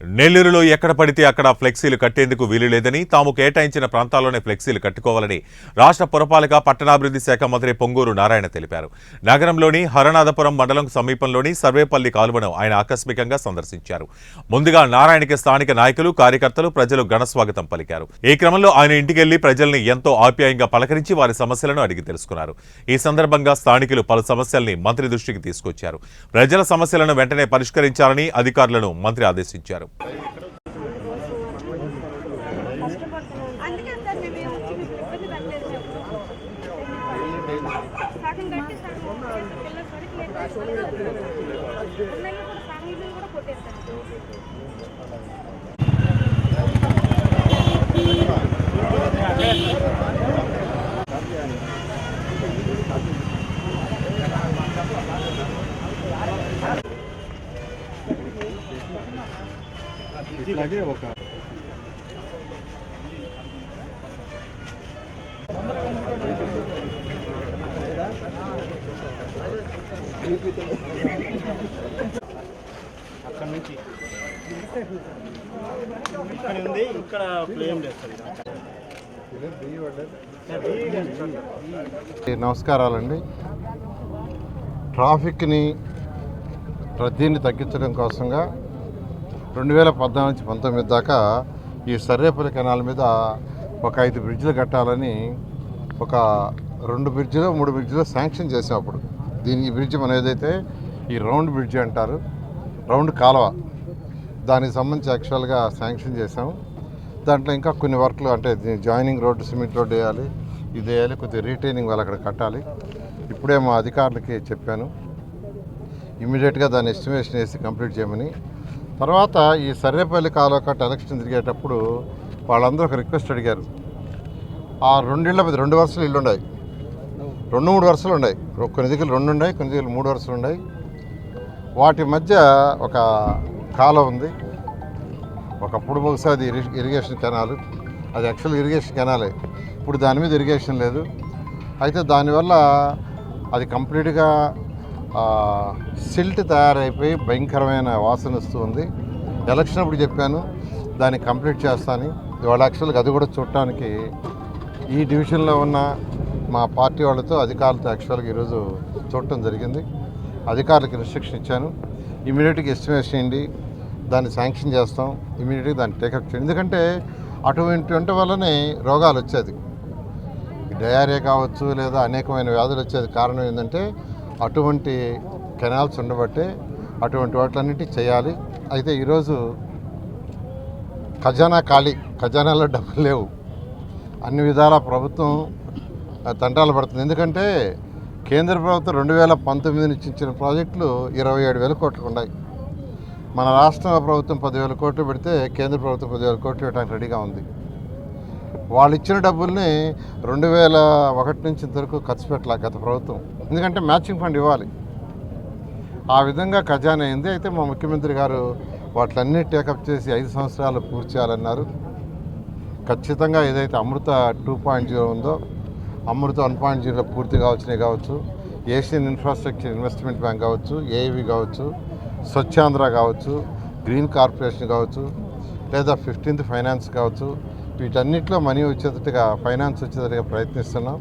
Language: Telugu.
నెల్లూరులో ఎక్కడ పడితే అక్కడ ఫ్లెక్సీలు కట్టేందుకు వీలు లేదని, తాము కేటాయించిన ప్రాంతాల్లోనే ఫ్లెక్సీలు కట్టుకోవాలని రాష్ట్ర పురపాలక పట్టణాభివృద్ధి శాఖ మంత్రి పొంగూరు నారాయణ తెలిపారు. నగరంలోని హరనాథపురం మండలం సమీపంలోని సర్వేపల్లి కాలువను ఆయన ఆకస్మికంగా సందర్శించారు. ముందుగా నారాయణకి స్థానిక నాయకులు, కార్యకర్తలు, ప్రజలు ఘనస్వాగతం పలికారు. ఈ క్రమంలో ఆయన ఇంటికెళ్లి ప్రజల్ని ఎంతో ఆప్యాయంగా పలకరించి వారి సమస్యలను అడిగి తెలుసుకున్నారు. ఈ సందర్భంగా స్థానికులు పలు సమస్యల్ని మంత్రి దృష్టికి తీసుకొచ్చారు. ప్రజల సమస్యలను వెంటనే పరిష్కరించాలని అధికారులను మంత్రి ఆదేశించారు. ఇట్లాగే ఒక అక్కడ నుంచి ఇక్కడ ఉంది, ఇక్కడ ఫ్లేమ్ చేస్తారు. నమస్కారాలండి. ట్రాఫిక్ని రద్దీని తగ్గించడం కోసంగా 2014 నుంచి 19 దాకా ఈ సర్వేపల్లి కెనాల్ మీద ఒక 5 బ్రిడ్జిలు కట్టాలని ఒక 2 బ్రిడ్జిలో 3 బ్రిడ్జిలో శాంక్షన్ చేసాం. అప్పుడు ఈ బ్రిడ్జ్ మనం ఏదైతే ఈ రౌండ్ బ్రిడ్జి అంటారు, రౌండ్ కాలువ, దానికి సంబంధించి యాక్చువల్గా శాంక్షన్ చేసాము. దాంట్లో ఇంకా కొన్ని వర్క్లు అంటే జాయినింగ్ రోడ్డు, సిమెంట్ రోడ్డు వేయాలి, ఇది వేయాలి, కొద్దిగా రీటైనింగ్ వాళ్ళు అక్కడ కట్టాలి. ఇప్పుడే మా అధికారులకి చెప్పాను, ఇమీడియట్గా దాన్ని ఎస్టిమేషన్ వేసి కంప్లీట్ చేయమని. తర్వాత ఈ సర్వేపల్లి కాలువ కట్ట ఎలక్షన్ తిరిగేటప్పుడు వాళ్ళందరూ ఒక రిక్వెస్ట్ అడిగారు. ఆ 2 ఇళ్ళ మీద 2 వరుసలు ఇల్లు ఉన్నాయి, 2-3 వరుసలు ఉన్నాయి, కొన్ని దగ్గర 2 ఉన్నాయి, కొన్ని దగ్గర 3 వరుసలు ఉన్నాయి. వాటి మధ్య ఒక కాలువ ఉంది. ఒకప్పుడు బహుశా అది ఇరిగేషన్ కెనాలు, అది యాక్చువల్ ఇరిగేషన్ కెనాలే. ఇప్పుడు దాని మీద ఇరిగేషన్ లేదు. అయితే దానివల్ల అది కంప్లీట్గా సిల్ట్ తయారైపోయి భయంకరమైన వాసన వస్తూ ఉంది. ఎలక్షన్ అప్పుడు చెప్పాను దాన్ని కంప్లీట్ చేస్తాను. ఇవాళ యాక్చువల్గా అది కూడా చూడటానికి ఈ డివిజన్లో ఉన్న మా పార్టీ వాళ్ళతో, అధికారులతో యాక్చువల్గా ఈరోజు చూడటం జరిగింది. అధికారులకు ఇన్స్ట్రక్షన్ ఇచ్చాను, ఇమీడియట్గా ఎస్టిమేషన్ చేయండి, దాన్ని శాంక్షన్ చేస్తాం, ఇమీడియట్గా దాన్ని టేకప్ చేయండి. ఎందుకంటే అటువంటి వల్లనే రోగాలు వచ్చేది, డయారియా కావచ్చు, లేదా అనేకమైన వ్యాధులు వచ్చేది. కారణం ఏంటంటే అటువంటి కెనాల్స్ ఉండబట్టే అటువంటి వాటిలన్నిటి చేయాలి. అయితే ఈరోజు ఖజానా ఖాళీ, ఖజానాలో డబ్బులు లేవు. అన్ని విధాల ప్రభుత్వం తంటాలు పడుతుంది. ఎందుకంటే కేంద్ర ప్రభుత్వం 2019 నుంచి ఇచ్చిన ప్రాజెక్టులు 27,000 కోట్లు ఉన్నాయి. మన రాష్ట్ర ప్రభుత్వం 10,000 కోట్లు పెడితే కేంద్ర ప్రభుత్వం 10,000 కోట్లు ఇవ్వడానికి రెడీగా ఉంది. వాళ్ళు ఇచ్చిన డబ్బుల్ని 2001 నుంచి ఇంతవరకు ఖర్చు పెట్టాల గత ప్రభుత్వం, ఎందుకంటే మ్యాచింగ్ ఫండ్ ఇవ్వాలి. ఆ విధంగా ఖజానా అయింది. అయితే మా ముఖ్యమంత్రి గారు వాటిలన్నీ టేకప్ చేసి 5 సంవత్సరాలు పూర్తి చేయాలన్నారు. ఖచ్చితంగా ఏదైతే అమృత 2.0 ఉందో, అమృత 1.0 పూర్తిగా వచ్చినాయి కావచ్చు, ఏషియన్ ఇన్ఫ్రాస్ట్రక్చర్ ఇన్వెస్ట్మెంట్ బ్యాంక్ కావచ్చు, ఏఐవి కావచ్చు, స్వచ్ఛాంధ్ర కావచ్చు, గ్రీన్ కార్పొరేషన్ కావచ్చు, లేదా 15th ఫైనాన్స్ కావచ్చు, వీటన్నిటిలో మనీ వచ్చేటట్టుగా, ఫైనాన్స్ వచ్చేటట్టుగా ప్రయత్నిస్తున్నాం.